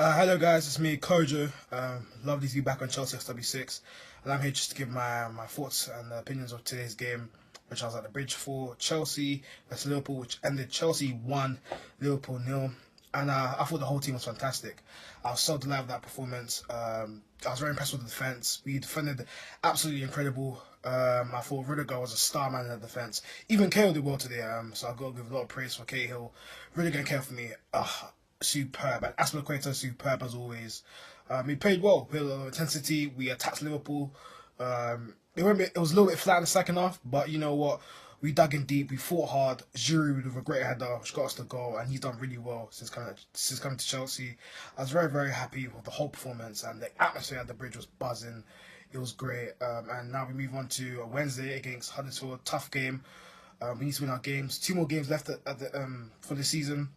Hello guys, it's me, Kojo. Lovely to be back on Chelsea SW6, and I'm here just to give my thoughts and opinions of today's game, which I was at the bridge for Chelsea versus Liverpool, which ended Chelsea 1, Liverpool 0. And I thought the whole team was fantastic. I was so delighted with that performance. I was very impressed with the defence. We defended absolutely incredible. I thought Rudiger was a star man in the defence. Even Cahill did well today, so I've got to give a lot of praise for Cahill. Really good care for me. Superb. And Aspilicueta, superb as always. He played well. We had a lot of intensity. We attacked Liverpool. It was a little bit flat in the second half, but you know what? We dug in deep. We fought hard. Giroud with a great header, which got us the goal, and he's done really well since coming to Chelsea. I was very, very happy with the whole performance, and the atmosphere at the bridge was buzzing. It was great. And now we move on to a Wednesday against Huddersfield. Tough game. We need to win our games. 2 more games left for the season.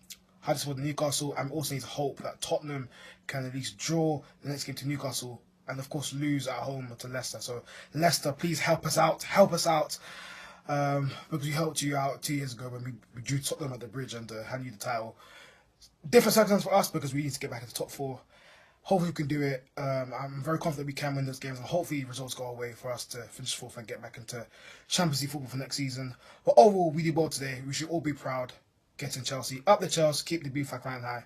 Huddersfield and Newcastle, and we also need to hope that Tottenham can at least draw the next game to Newcastle, and of course lose at home to Leicester. So Leicester, please help us out. Because we helped you out 2 years ago when we drew Tottenham at the bridge and hand you the title. Different circumstances for us because we need to get back into the top 4. Hopefully we can do it. I'm very confident we can win those games, and hopefully results go away for us to finish 4th and get back into Champions League football for next season. But overall, we did well today. We should all be proud. Getting Chelsea up the Chelsea, keep the blue flag flying high.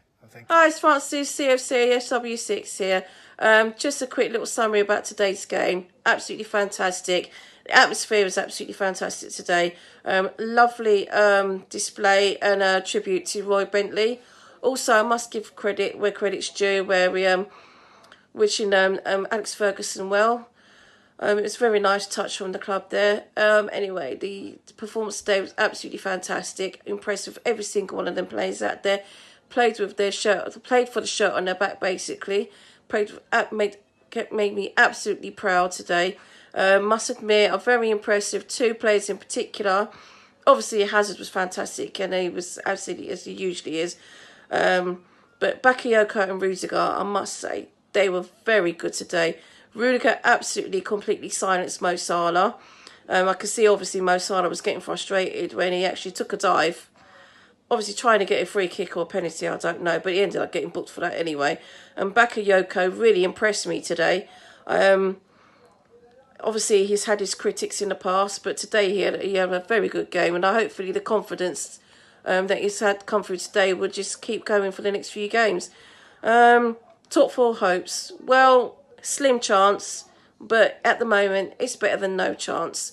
Hi, it's Francis, CFC, SW6 here. Just a quick little summary about today's game. Absolutely fantastic. The atmosphere was absolutely fantastic today. Lovely display and a tribute to Roy Bentley. Also, I must give credit where credit's due, where we wishing Alex Ferguson well. It was a very nice touch from the club there. Anyway, the performance today was absolutely fantastic. Impressed with every single one of them players out there. Played for the shirt on their back, basically. Made me absolutely proud today. Must admit, I'm very impressed with 2 players in particular. Obviously, Hazard was fantastic, and he was absolutely, as he usually is. But Bakayoko and Rudiger, I must say, they were very good today. Rudiger absolutely completely silenced Mo Salah. I could see obviously Mo Salah was getting frustrated when he actually took a dive. Obviously trying to get a free kick or a penalty, I don't know, but he ended up getting booked for that anyway. And Bakayoko really impressed me today. Obviously he's had his critics in the past, but today he had a very good game, and hopefully the confidence that he's had come through today will just keep going for the next few games. Top 4 hopes. Well, slim chance, but at the moment it's better than no chance.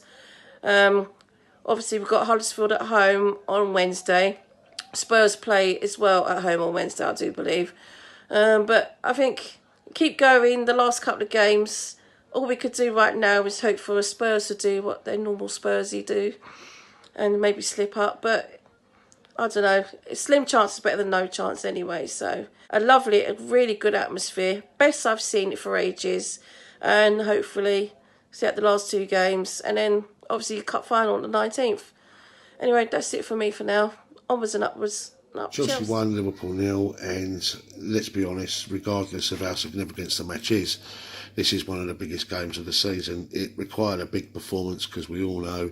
Obviously we've got Huddersfield at home on Wednesday. Spurs play as well at home on Wednesday, I do believe. But I think keep going. The last couple of games, all we could do right now is hope for Spurs to do what their normal Spursy do and maybe slip up, but I don't know. Slim chance is better than no chance anyway. So a really good atmosphere. Best I've seen it for ages. And hopefully see out the last 2 games. And then obviously cup final on the 19th. Anyway, that's it for me for now. Onwards and upwards. Chelsea 1, Liverpool 0, and let's be honest, regardless of how significant the match is, this is one of the biggest games of the season. It required a big performance because we all know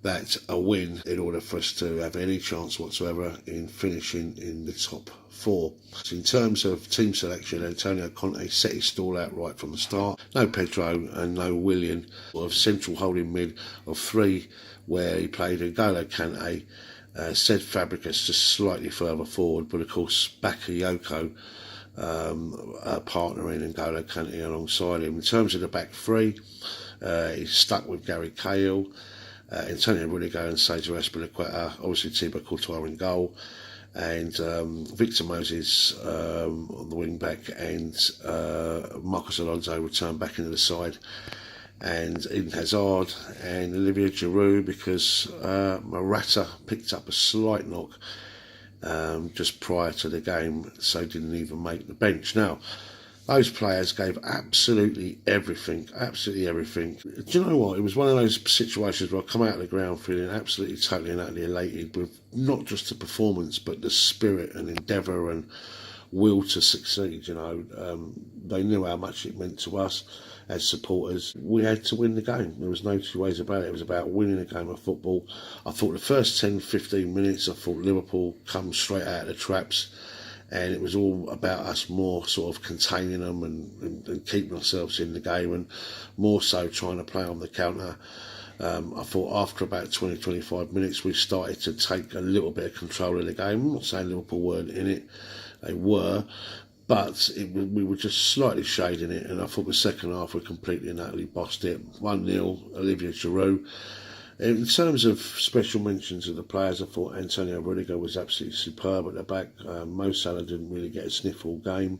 that a win in order for us to have any chance whatsoever in finishing in the top 4. So in terms of team selection, Antonio Conte set his stall out right from the start. No Pedro and no Willian, of central holding mid of 3, where he played N'Golo Kante, Ced Fabregas just slightly further forward, but of course Bakayoko partnering N'Golo Kante alongside him. In terms of the back 3, he's stuck with Gary Cahill, Antonio Rudiger and Cesar Aspilicueta, obviously Thibaut Courtois in goal, and Victor Moses on the wing back, and Marcos Alonso returned back into the side, and Eden Hazard and Olivier Giroud, because Morata picked up a slight knock just prior to the game, so didn't even make the bench. Now, those players gave absolutely everything. Do you know what? It was one of those situations where I come out of the ground feeling absolutely, totally and utterly elated with not just the performance, but the spirit and endeavour and will to succeed. You know, they knew how much it meant to us as supporters. We had to win the game. There was no 2 ways about it. It was about winning a game of football. I thought the first 10, 15 minutes, I thought Liverpool come straight out of the traps and it was all about us more sort of containing them and keeping ourselves in the game, and more so trying to play on the counter. I thought after about 20-25 minutes we started to take a little bit of control of the game. I'm not saying Liverpool weren't in it, they were, but we were just slightly shading it, and I thought the second half we completely and utterly bossed it. 1-0, Olivier Giroud. In terms of special mentions of the players, I thought Antonio Rudiger was absolutely superb at the back. Mo Salah didn't really get a sniff all game.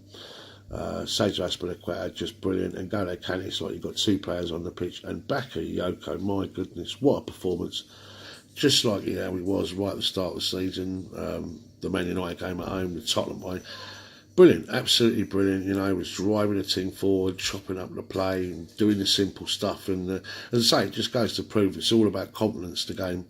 Sergio Azpilicueta just brilliant, and Golo Kante, it's like you've got two players on the pitch, and Bakayoko, my goodness, what a performance. Just like he was right at the start of the season, the Man United game at home, the Tottenham way. Brilliant, absolutely brilliant. He was driving the team forward, chopping up the play, and doing the simple stuff. And as I say, it just goes to prove it's all about confidence, the game.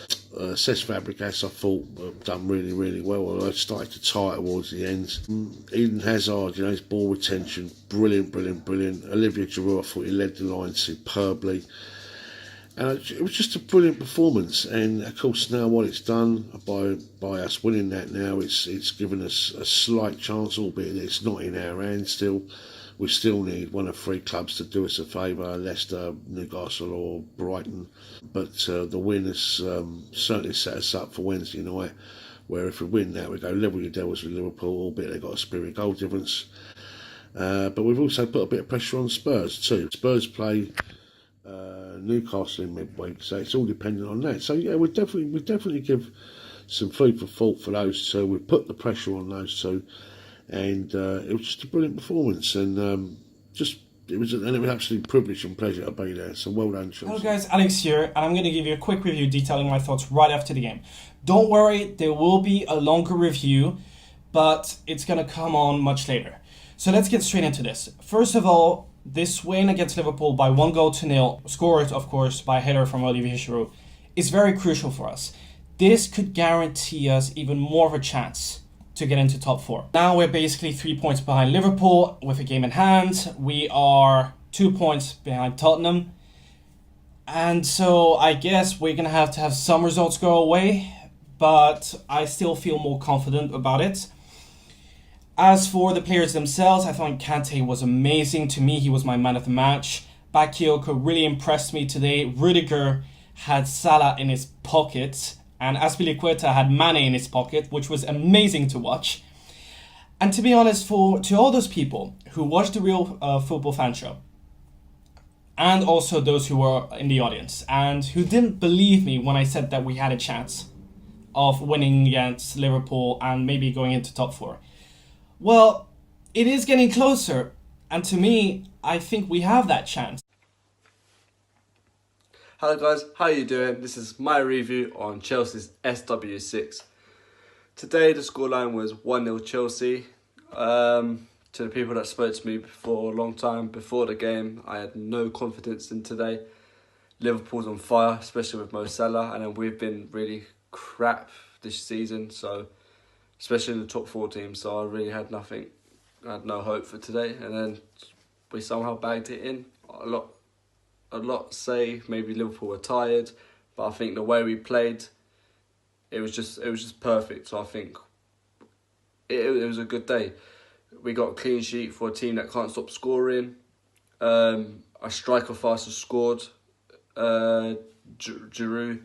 Cesc Fabregas, I thought, done really, really well. I started to tire towards the end. Eden Hazard, his ball retention, brilliant, brilliant, brilliant. Olivier Giroud, I thought he led the line superbly. And it was just a brilliant performance, and of course now what it's done by us winning that now, it's given us a slight chance, albeit it's not in our hands still. We still need one of three clubs to do us a favour, Leicester, Newcastle or Brighton. But the win has certainly set us up for Wednesday night, where if we win that we go level your devils with Liverpool, albeit they've got a spirit goal difference. But we've also put a bit of pressure on Spurs too. Spurs play Newcastle in midweek, so it's all dependent on that. So yeah, we definitely give some food for thought for those two. We put the pressure on those two, and it was just a brilliant performance, and it was an absolute privilege and pleasure to be there. So well done, Chelsea. Hello guys, Alex here, and I'm going to give you a quick review detailing my thoughts right after the game. Don't worry, there will be a longer review, but it's going to come on much later. So let's get straight into this. First of all, this win against Liverpool by 1-0, scored, of course, by a header from Olivier Giroud, is very crucial for us. This could guarantee us even more of a chance to get into top 4. Now we're basically 3 points behind Liverpool with a game in hand. We are 2 points behind Tottenham. And so I guess we're going to have some results go away, but I still feel more confident about it. As for the players themselves, I thought Kante was amazing. To me, he was my man of the match. Bakayoko really impressed me today. Rudiger had Salah in his pocket, and Azpilicueta had Mane in his pocket, which was amazing to watch. And to be honest, to all those people who watched the Real Football Fan Show, and also those who were in the audience, and who didn't believe me when I said that we had a chance of winning against Liverpool and maybe going into top 4, well, it is getting closer, and to me, I think we have that chance. Hello guys, how are you doing? This is my review on Chelsea's SW6. Today the scoreline was 1-0 Chelsea. To the people that spoke to me for a long time before the game, I had no confidence in today. Liverpool's on fire, especially with Mo Salah, and then we've been really crap this season, so especially in the top 4 teams, so I really had nothing. I had no hope for today, and then we somehow bagged it in. A lot say maybe Liverpool were tired, but I think the way we played, it was just perfect. So I think it was a good day. We got a clean sheet for a team that can't stop scoring. A striker fast has scored. Giroud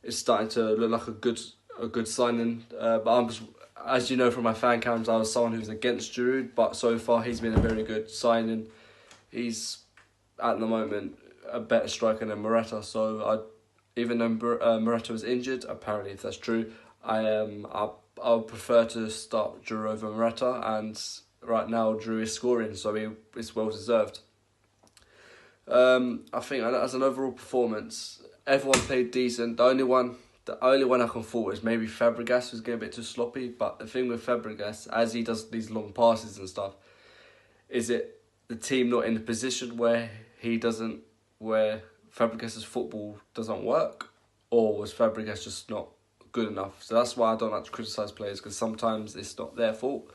is starting to look like a good signing. But as you know from my fan cams, I was someone who was against Giroud, but so far he's been a very good signing. He's at the moment a better striker than Morata. So even though Morata was injured, apparently if that's true, I would prefer to start Giroud over Morata, and right now Giroud is scoring, so it's well deserved. I think as an overall performance, everyone played decent. The only one I can fault is maybe Fabregas was getting a bit too sloppy. But the thing with Fabregas, as he does these long passes and stuff, is it the team not in a position where Fabregas's football doesn't work, or was Fabregas just not good enough? So that's why I don't like to criticise players, because sometimes it's not their fault.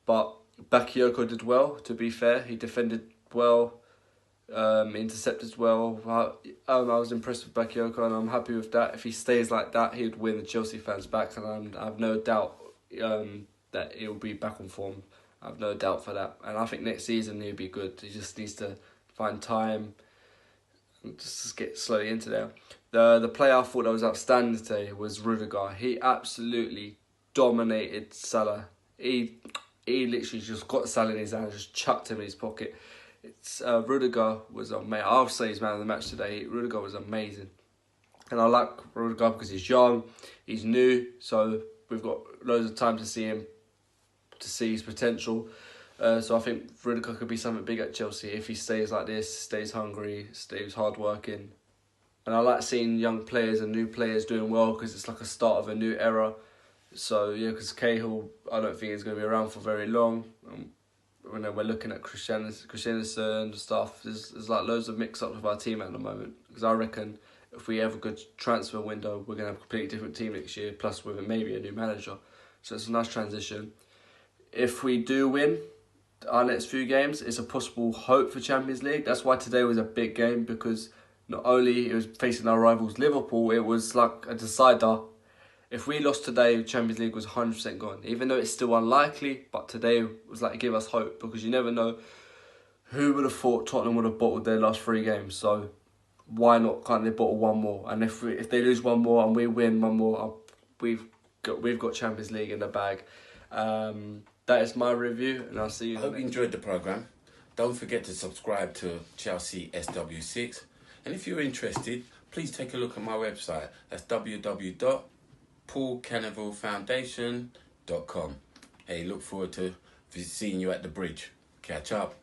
But Bakayoko did well, to be fair. He defended well, intercepted well. I was impressed with Bakayoko, and I'm happy with that. If he stays like that, he would win the Chelsea fans back, and I have no doubt that he'll be back on form. I have no doubt for that. And I think next season he'll be good. He just needs to find time and just get slowly into there. The player I thought that was outstanding today was Rudiger. He absolutely dominated Salah. He literally just got Salah in his hand and just chucked him in his pocket. Rudiger was amazing. I'll say he's man of the match today. Rudiger was amazing. And I like Rudiger because he's young, he's new, so we've got loads of time to see him, to see his potential. So I think Rudiger could be something big at Chelsea if he stays like this, stays hungry, stays hardworking. And I like seeing young players and new players doing well because it's like a start of a new era. So yeah, because Cahill, I don't think he's going to be around for very long. When we're looking at Christensen and stuff, there's like loads of mix-ups with our team at the moment. Because I reckon if we have a good transfer window, we're going to have a completely different team next year, plus with maybe a new manager. So it's a nice transition. If we do win our next few games, it's a possible hope for Champions League. That's why today was a big game, because not only it was facing our rivals Liverpool, it was like a decider. If we lost today, Champions League was 100% gone. Even though it's still unlikely, but today was like give us hope, because you never know who would have thought Tottenham would have bottled their last 3 games. So why not? Can't they bottle one more? And if they lose one more and we win one more, we've got Champions League in the bag. That is my review, and I'll see you. I hope you enjoyed the programme. Don't forget to subscribe to Chelsea SW6. And if you're interested, please take a look at my website. That's www.paulcannavillefoundation.com. Hey, look forward to seeing you at the bridge. Catch up.